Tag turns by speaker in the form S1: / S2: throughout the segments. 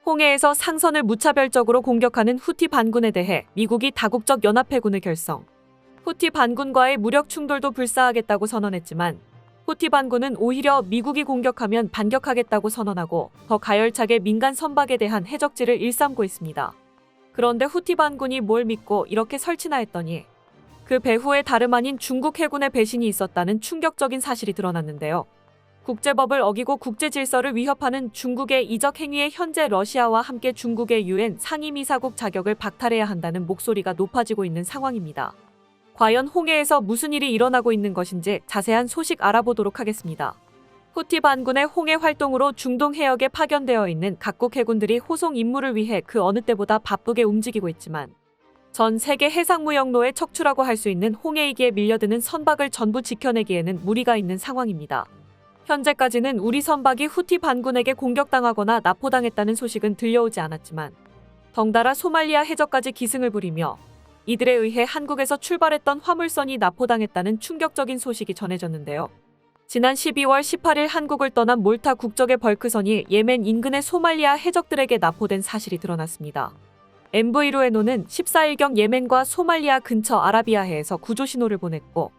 S1: 홍해에서 상선을 무차별적으로 공격하는 후티 반군에 대해 미국이 다국적 연합해군을 결성. 후티 반군과의 무력 충돌도 불사하겠다고 선언했지만 후티 반군은 오히려 미국이 공격하면 반격하겠다고 선언하고 더 가열차게 민간 선박에 대한 해적질을 일삼고 있습니다. 그런데 후티 반군이 뭘 믿고 이렇게 설치나 했더니 그 배후에 다름 아닌 중국 해군의 배신이 있었다는 충격적인 사실이 드러났는데요. 국제법을 어기고 국제 질서를 위협하는 중국의 이적 행위에 현재 러시아와 함께 중국의 UN 상임이사국 자격을 박탈해야 한다는 목소리가 높아지고 있는 상황입니다. 과연 홍해에서 무슨 일이 일어나고 있는 것인지 자세한 소식 알아보도록 하겠습니다. 후티 반군의 홍해 활동으로 중동 해역에 파견되어 있는 각국 해군들이 호송 임무를 위해 그 어느 때보다 바쁘게 움직이고 있지만 전 세계 해상무역로의 척추라고 할 수 있는 홍해이기에 밀려드는 선박을 전부 지켜내기에는 무리가 있는 상황입니다. 현재까지는 우리 선박이 후티 반군에게 공격당하거나 납포당했다는 소식은 들려오지 않았지만 덩달아 소말리아 해적까지 기승을 부리며 이들에 의해 한국에서 출발했던 화물선이 납포당했다는 충격적인 소식이 전해졌는데요. 지난 12월 18일 한국을 떠난 몰타 국적의 벌크선이 예멘 인근의 소말리아 해적들에게 납포된 사실이 드러났습니다. MV루에노는 14일경 예멘과 소말리아 근처 아라비아해에서 구조 신호를 보냈고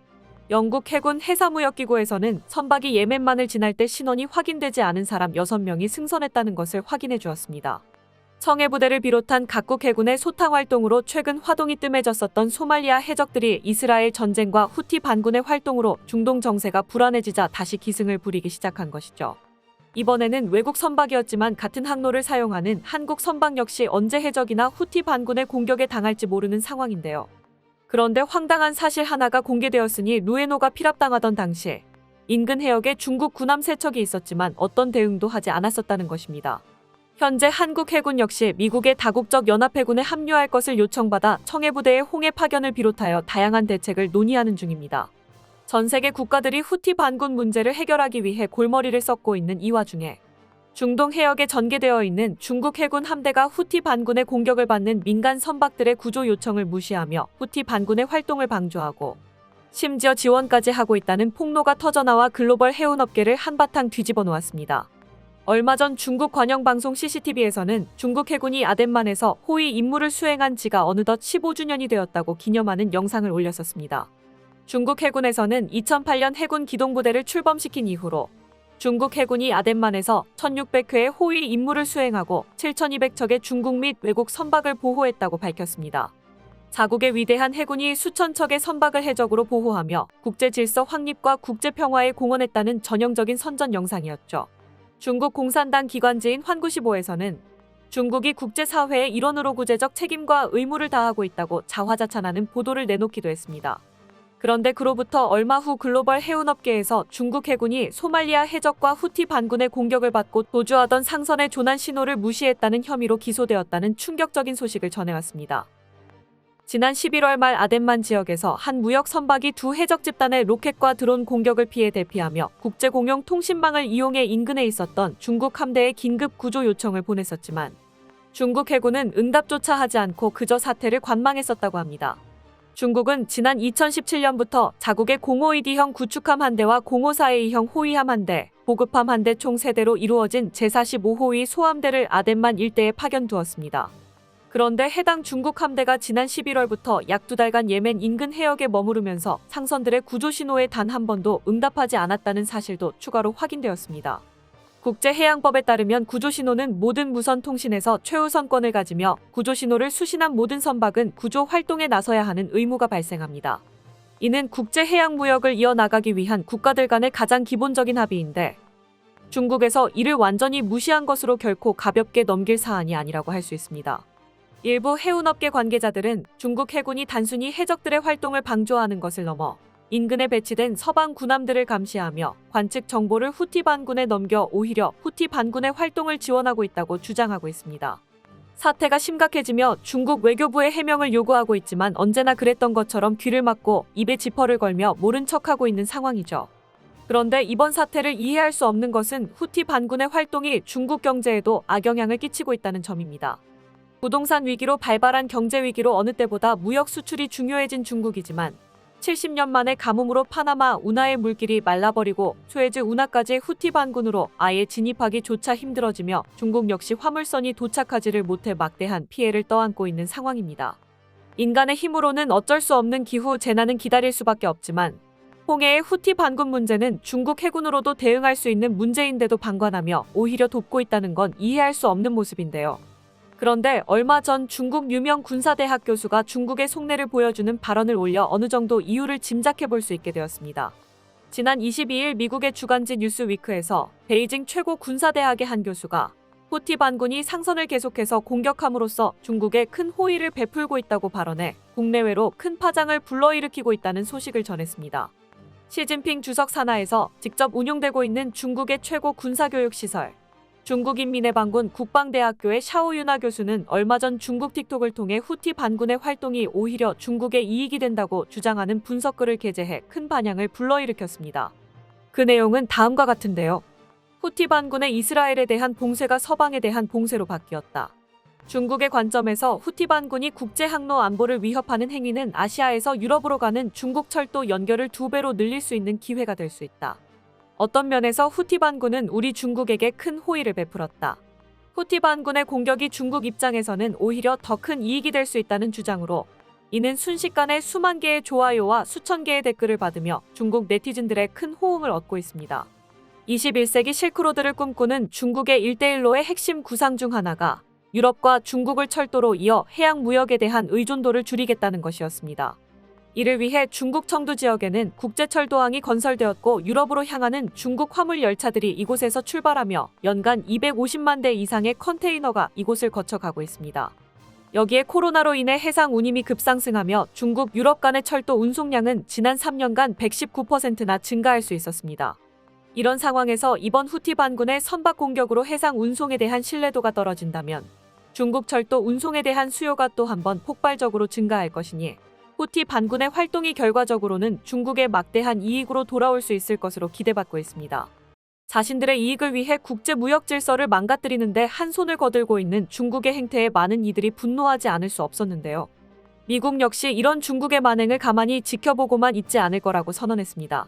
S1: 영국 해군 해사무역기구에서는 선박이 예멘만을 지날 때 신원이 확인되지 않은 사람 6명이 승선했다는 것을 확인해 주었습니다. 청해부대를 비롯한 각국 해군의 소탕 활동으로 최근 화동이 뜸해졌었던 소말리아 해적들이 이스라엘 전쟁과 후티 반군의 활동으로 중동 정세가 불안해지자 다시 기승을 부리기 시작한 것이죠. 이번에는 외국 선박이었지만 같은 항로를 사용하는 한국 선박 역시 언제 해적이나 후티 반군의 공격에 당할지 모르는 상황인데요. 그런데 황당한 사실 하나가 공개되었으니 루에노가 피랍당하던 당시 인근 해역에 중국 군함 세척이 있었지만 어떤 대응도 하지 않았었다는 것입니다. 현재 한국 해군 역시 미국의 다국적 연합해군에 합류할 것을 요청받아 청해부대의 홍해 파견을 비롯하여 다양한 대책을 논의하는 중입니다. 전 세계 국가들이 후티 반군 문제를 해결하기 위해 골머리를 썩고 있는 이 와중에 중동 해역에 전개되어 있는 중국 해군 함대가 후티 반군의 공격을 받는 민간 선박들의 구조 요청을 무시하며 후티 반군의 활동을 방조하고 심지어 지원까지 하고 있다는 폭로가 터져나와 글로벌 해운업계를 한바탕 뒤집어 놓았습니다. 얼마 전 중국 관영방송 CCTV에서는 중국 해군이 아덴만에서 호위 임무를 수행한 지가 어느덧 15주년이 되었다고 기념하는 영상을 올렸었습니다. 중국 해군에서는 2008년 해군 기동부대를 출범시킨 이후로 중국 해군이 아덴만에서 1600회의 호위 임무를 수행하고 7200척의 중국 및 외국 선박을 보호했다고 밝혔습니다. 자국의 위대한 해군이 수천 척의 선박을 해적으로 보호하며 국제 질서 확립과 국제 평화에 공헌했다는 전형적인 선전 영상이었죠. 중국 공산당 기관지인 환구시보에서는 중국이 국제사회의 일원으로 구제적 책임과 의무를 다하고 있다고 자화자찬하는 보도를 내놓기도 했습니다. 그런데 그로부터 얼마 후 글로벌 해운업계에서 중국 해군이 소말리아 해적과 후티 반군의 공격을 받고 도주하던 상선의 조난 신호를 무시했다는 혐의로 기소되었다는 충격적인 소식을 전해왔습니다. 지난 11월 말 아덴만 지역에서 한 무역 선박이 두 해적 집단의 로켓과 드론 공격을 피해 대피하며 국제공용 통신망을 이용해 인근에 있었던 중국 함대에 긴급 구조 요청을 보냈었지만 중국 해군은 응답조차 하지 않고 그저 사태를 관망했었다고 합니다. 중국은 지난 2017년부터 자국의 052D형 구축함 한대와 054A형 호위함 한대, 보급함 한대 총 3대로 이루어진 제45호위 소함대를 아덴만 일대에 파견두었습니다. 그런데 해당 중국 함대가 지난 11월부터 약 2달간 예멘 인근 해역에 머무르면서 상선들의 구조 신호에 단 한 번도 응답하지 않았다는 사실도 추가로 확인되었습니다. 국제해양법에 따르면 구조신호는 모든 무선 통신에서 최우선권을 가지며 구조신호를 수신한 모든 선박은 구조 활동에 나서야 하는 의무가 발생합니다. 이는 국제해양무역을 이어나가기 위한 국가들 간의 가장 기본적인 합의인데 중국에서 이를 완전히 무시한 것으로 결코 가볍게 넘길 사안이 아니라고 할 수 있습니다. 일부 해운업계 관계자들은 중국 해군이 단순히 해적들의 활동을 방조하는 것을 넘어 인근에 배치된 서방 군함들을 감시하며 관측 정보를 후티 반군에 넘겨 오히려 후티 반군의 활동을 지원하고 있다고 주장하고 있습니다. 사태가 심각해지며 중국 외교부의 해명을 요구하고 있지만 언제나 그랬던 것처럼 귀를 막고 입에 지퍼를 걸며 모른 척하고 있는 상황이죠. 그런데 이번 사태를 이해할 수 없는 것은 후티 반군의 활동이 중국 경제에도 악영향을 끼치고 있다는 점입니다. 부동산 위기로 발발한 경제 위기로 어느 때보다 무역 수출이 중요해진 중국이지만 70년 만에 가뭄으로 파나마 운하의 물길이 말라버리고 수에즈 운하까지 후티 반군으로 아예 진입하기조차 힘들어지며 중국 역시 화물선이 도착하지를 못해 막대한 피해를 떠안고 있는 상황입니다. 인간의 힘으로는 어쩔 수 없는 기후 재난은 기다릴 수밖에 없지만 홍해의 후티 반군 문제는 중국 해군으로도 대응할 수 있는 문제인데도 방관하며 오히려 돕고 있다는 건 이해할 수 없는 모습인데요. 그런데 얼마 전 중국 유명 군사대학 교수가 중국의 속내를 보여주는 발언을 올려 어느 정도 이유를 짐작해 볼 수 있게 되었습니다. 지난 22일 미국의 주간지 뉴스위크에서 베이징 최고 군사대학의 한 교수가 후티 반군이 상선을 계속해서 공격함으로써 중국에 큰 호의를 베풀고 있다고 발언해 국내외로 큰 파장을 불러일으키고 있다는 소식을 전했습니다. 시진핑 주석 산하에서 직접 운용되고 있는 중국의 최고 군사교육시설 중국인민의 반군 국방대학교의 샤오윤아 교수는 얼마 전 중국 틱톡을 통해 후티 반군의 활동이 오히려 중국에 이익이 된다고 주장하는 분석글을 게재해 큰 반향을 불러일으켰습니다. 그 내용은 다음과 같은데요. 후티 반군의 이스라엘에 대한 봉쇄가 서방에 대한 봉쇄로 바뀌었다. 중국의 관점에서 후티 반군이 국제 항로 안보를 위협하는 행위는 아시아에서 유럽으로 가는 중국 철도 연결을 2배로 늘릴 수 있는 기회가 될 수 있다. 어떤 면에서 후티 반군은 우리 중국에게 큰 호의를 베풀었다. 후티 반군의 공격이 중국 입장에서는 오히려 더 큰 이익이 될 수 있다는 주장으로 이는 순식간에 수만 개의 좋아요와 수천 개의 댓글을 받으며 중국 네티즌들의 큰 호응을 얻고 있습니다. 21세기 실크로드를 꿈꾸는 중국의 일대일로의 핵심 구상 중 하나가 유럽과 중국을 철도로 이어 해양 무역에 대한 의존도를 줄이겠다는 것이었습니다. 이를 위해 중국 청두 지역에는 국제철도항이 건설되었고 유럽으로 향하는 중국 화물 열차들이 이곳에서 출발하며 연간 250만 대 이상의 컨테이너가 이곳을 거쳐가고 있습니다. 여기에 코로나로 인해 해상 운임이 급상승하며 중국 유럽 간의 철도 운송량은 지난 3년간 119%나 증가할 수 있었습니다. 이런 상황에서 이번 후티 반군의 선박 공격으로 해상 운송에 대한 신뢰도가 떨어진다면 중국 철도 운송에 대한 수요가 또 한번 폭발적으로 증가할 것이니 후티 반군의 활동이 결과적으로는 중국의 막대한 이익으로 돌아올 수 있을 것으로 기대받고 있습니다. 자신들의 이익을 위해 국제 무역 질서를 망가뜨리는데 한 손을 거들고 있는 중국의 행태에 많은 이들이 분노하지 않을 수 없었는데요. 미국 역시 이런 중국의 만행을 가만히 지켜보고만 있지 않을 거라고 선언했습니다.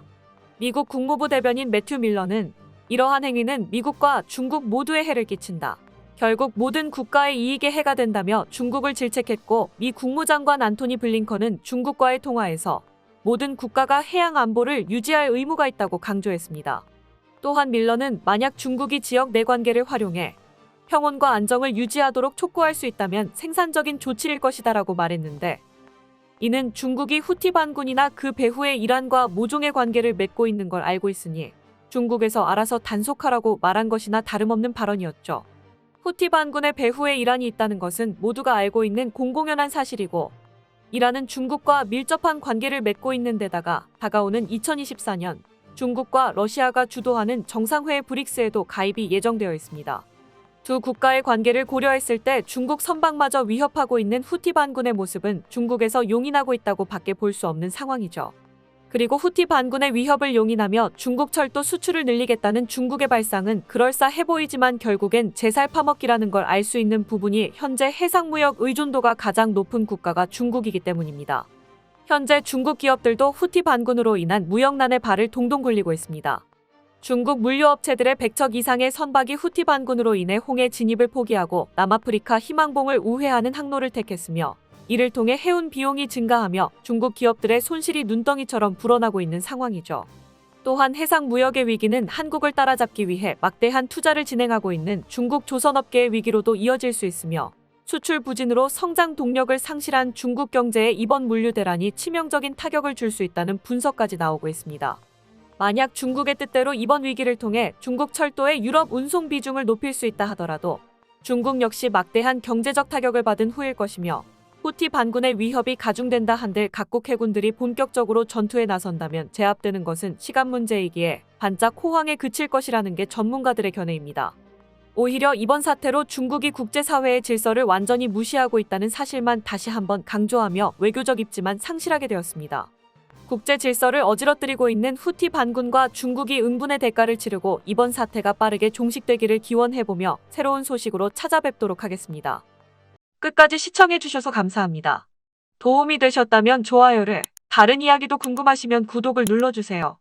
S1: 미국 국무부 대변인 매튜 밀러는 이러한 행위는 미국과 중국 모두에 해를 끼친다. 결국 모든 국가의 이익에 해가 된다며 중국을 질책했고 미 국무장관 안토니 블링컨은 중국과의 통화에서 모든 국가가 해양 안보를 유지할 의무가 있다고 강조했습니다. 또한 밀러는 만약 중국이 지역 내 관계를 활용해 평온과 안정을 유지하도록 촉구할 수 있다면 생산적인 조치일 것이다라고 말했는데 이는 중국이 후티 반군이나 그 배후의 이란과 모종의 관계를 맺고 있는 걸 알고 있으니 중국에서 알아서 단속하라고 말한 것이나 다름없는 발언이었죠. 후티 반군의 배후에 이란이 있다는 것은 모두가 알고 있는 공공연한 사실이고 이란은 중국과 밀접한 관계를 맺고 있는 데다가 다가오는 2024년 중국과 러시아가 주도하는 정상회의 브릭스에도 가입이 예정되어 있습니다. 두 국가의 관계를 고려했을 때 중국 선박마저 위협하고 있는 후티 반군의 모습은 중국에서 용인하고 있다고 밖에 볼 수 없는 상황이죠. 그리고 후티 반군의 위협을 용인하며 중국 철도 수출을 늘리겠다는 중국의 발상은 그럴싸해 보이지만 결국엔 제살 파먹기라는 걸 알 수 있는 부분이 현재 해상무역 의존도가 가장 높은 국가가 중국이기 때문입니다. 현재 중국 기업들도 후티 반군으로 인한 무역난에 발을 동동 굴리고 있습니다. 중국 물류업체들의 100척 이상의 선박이 후티 반군으로 인해 홍해 진입을 포기하고 남아프리카 희망봉을 우회하는 항로를 택했으며 이를 통해 해운 비용이 증가하며 중국 기업들의 손실이 눈덩이처럼 불어나고 있는 상황이죠. 또한 해상 무역의 위기는 한국을 따라잡기 위해 막대한 투자를 진행하고 있는 중국 조선업계의 위기로도 이어질 수 있으며 수출 부진으로 성장 동력을 상실한 중국 경제에 이번 물류 대란이 치명적인 타격을 줄 수 있다는 분석까지 나오고 있습니다. 만약 중국의 뜻대로 이번 위기를 통해 중국 철도의 유럽 운송 비중을 높일 수 있다 하더라도 중국 역시 막대한 경제적 타격을 받은 후일 것이며 후티 반군의 위협이 가중된다 한들 각국 해군들이 본격적으로 전투에 나선다면 제압되는 것은 시간 문제이기에 반짝 호황에 그칠 것이라는 게 전문가들의 견해입니다. 오히려 이번 사태로 중국이 국제사회의 질서를 완전히 무시하고 있다는 사실만 다시 한번 강조하며 외교적 입지만 상실하게 되었습니다. 국제 질서를 어지러뜨리고 있는 후티 반군과 중국이 응분의 대가를 치르고 이번 사태가 빠르게 종식되기를 기원해보며 새로운 소식으로 찾아뵙도록 하겠습니다. 끝까지 시청해주셔서 감사합니다. 도움이 되셨다면 좋아요를, 다른 이야기도 궁금하시면 구독을 눌러주세요.